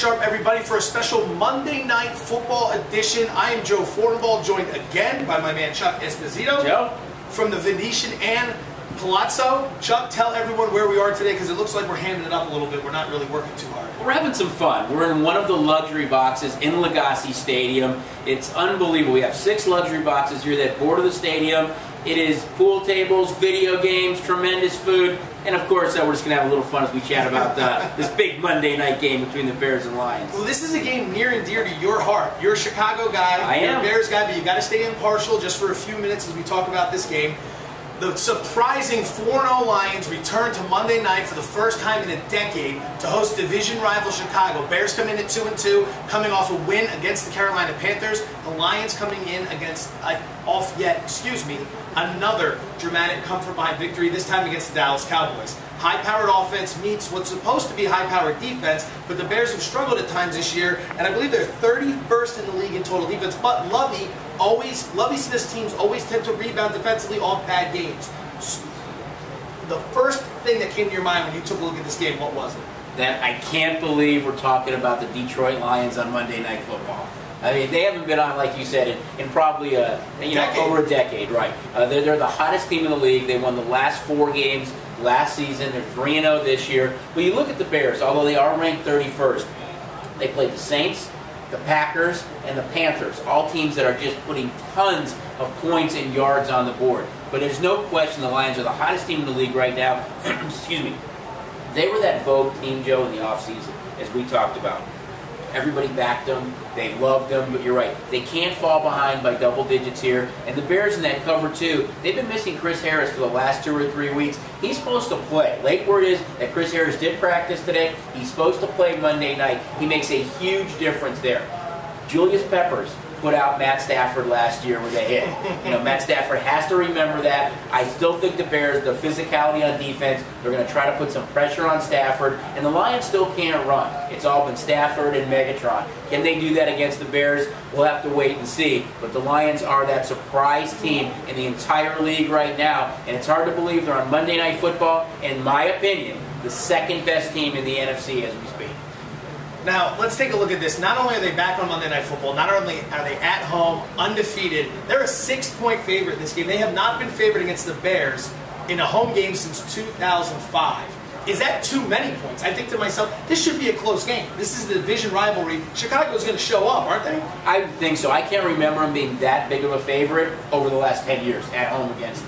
sharp, everybody, for a special Monday Night Football edition. I am Joe Fortenbaugh, joined again by my man Chuck Esposito. Joe. From the Venetian and Palazzo. Chuck, tell everyone where we are today, because it looks like we're handing it up a little bit. We're not really working too hard. We're having some fun. We're in one of the luxury boxes in Legacy Stadium. It's unbelievable. We have 6 luxury boxes here that border the stadium. It is pool tables, video games, tremendous food, and of course we're just going to have a little fun as we chat about this big Monday night game between the Bears and Lions. Well, this is a game near and dear to your heart. You're a Chicago guy, you're a Bears guy, but you got to stay impartial just for a few minutes as we talk about this game. The surprising 4-0 Lions return to Monday night for the first time in a decade to host division rival Chicago. Bears come in at 2-2, coming off a win against the Carolina Panthers. The Lions coming in against another dramatic come-from-behind victory, this time against the Dallas Cowboys. High-powered offense meets what's supposed to be high-powered defense, but the Bears have struggled at times this year, and I believe they're 31st in the league in total defense. But Lovie Smith's teams always tend to rebound defensively off bad games. The first thing that came to your mind when you took a look at this game, what was it? That I can't believe we're talking about the Detroit Lions on Monday Night Football. I mean, they haven't been on, like you said, in probably over a decade, right? They're the hottest team in the league. They won the last 4 games last season. They're 3-0 this year. But you look at the Bears, although they are ranked 31st, they played the Saints, the Packers, and the Panthers, all teams that are just putting tons of points and yards on the board. But there's no question the Lions are the hottest team in the league right now. Excuse me. They were that vogue team, Joe, in the offseason, as we talked about. Everybody backed them. They loved them. But you're right. They can't fall behind by double digits here. And the Bears in that cover, too, they've been missing Chris Harris for the last 2 or 3 weeks. He's supposed to play. Late word is that Chris Harris did practice today. He's supposed to play Monday night. He makes a huge difference there. Julius Peppers put out Matt Stafford last year with a hit. Matt Stafford has to remember that. I still think the Bears, the physicality on defense, they're going to try to put some pressure on Stafford, and the Lions still can't run. It's all been Stafford and Megatron. Can they do that against the Bears? We'll have to wait and see. But the Lions are that surprise team in the entire league right now, and it's hard to believe they're on Monday Night Football. In my opinion, the second best team in the NFC as we speak. Now, let's take a look at this. Not only are they back on Monday Night Football, not only are they at home, undefeated, they're a 6-point favorite in this game. They have not been favored against the Bears in a home game since 2005. Is that too many points? I think to myself, this should be a close game. This is the division rivalry. Chicago's going to show up, aren't they? I think so. I can't remember them being that big of a favorite over the last 10 years at home against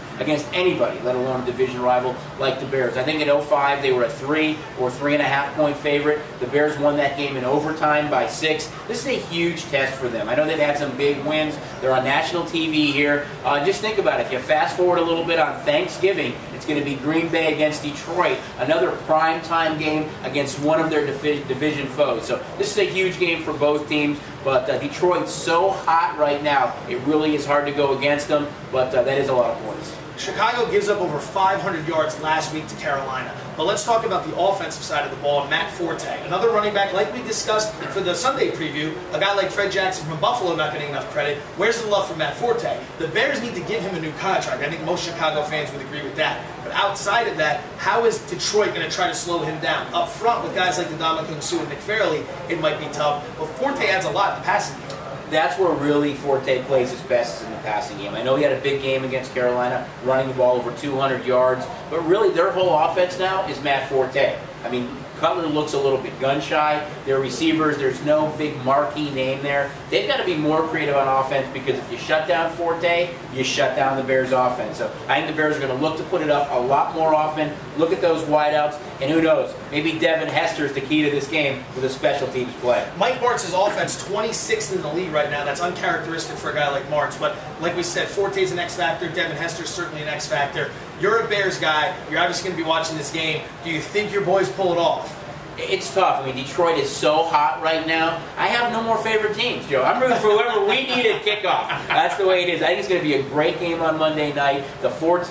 anybody, let alone a division rival like the Bears. I think in 2005 they were a 3 or 3.5 point favorite. The Bears won that game in overtime by 6. This is a huge test for them. I know they've had some big wins. They're on national TV here. Just think about it. If you fast forward a little bit on Thanksgiving, it's going to be Green Bay against Detroit, another primetime game against one of their division foes. So this is a huge game for both teams, but Detroit's so hot right now, it really is hard to go against them, but that is a lot of points. Chicago gives up over 500 yards last week to Carolina. But let's talk about the offensive side of the ball. Matt Forte, another running back, like we discussed for the Sunday preview, a guy like Fred Jackson from Buffalo not getting enough credit. Where's the love for Matt Forte? The Bears need to give him a new contract. I think most Chicago fans would agree with that. But outside of that, how is Detroit going to try to slow him down? Up front with guys like Ndamukong Suh and Nick Fairley, it might be tough. But Forte adds a lot in the passing game. That's where really Forte plays his best is in the passing game. I know he had a big game against Carolina, running the ball over 200 yards, but really their whole offense now is Matt Forte. I mean, Cutler looks a little bit gun-shy. Their receivers, there's no big marquee name there. They've got to be more creative on offense, because if you shut down Forte, you shut down the Bears' offense. So I think the Bears are going to look to put it up a lot more often, look at those wideouts, and who knows, maybe Devin Hester is the key to this game with a special teams play. Mike Martz's offense, 26th in the league right now. That's uncharacteristic for a guy like Martz. But like we said, Forte's an X factor. Devin Hester's certainly an X factor. You're a Bears guy. You're obviously going to be watching this game. Do you think your boys pull it off? It's tough. I mean, Detroit is so hot right now. I have no more favorite teams, Joe. I'm rooting for whoever we need at kickoff. That's the way it is. I think it's going to be a great game on Monday night. The Ford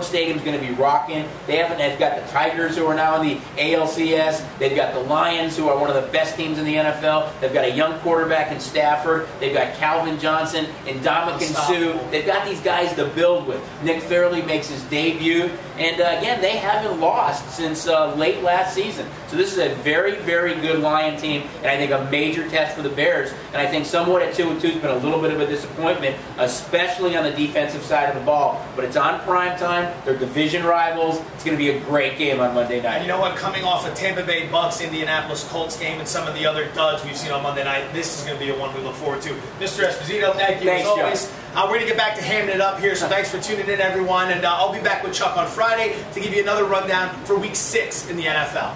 Stadium is going to be rocking. They've got the Tigers, who are now in the ALCS. They've got the Lions, who are one of the best teams in the NFL. They've got a young quarterback in Stafford. They've got Calvin Johnson and Ndamukong Suh. They've got these guys to build with. Nick Fairley makes his debut. And again, they haven't lost since late last season. So this is a very, very good Lion team, and I think a major test for the Bears. And I think somewhat at 2-2 has been a little bit of a disappointment, especially on the defensive side of the ball. But it's on prime time. They're division rivals. It's going to be a great game on Monday night. You know what? Coming off a Tampa Bay Bucks, Indianapolis Colts game, and some of the other duds we've seen on Monday night, this is going to be a one we look forward to. Mr. Esposito, thank you Thanks, as always. Joe. We're going to get back to hamming it up here, so thanks for tuning in, everyone. And I'll be back with Chuck on Friday to give you another rundown for Week 6 in the NFL.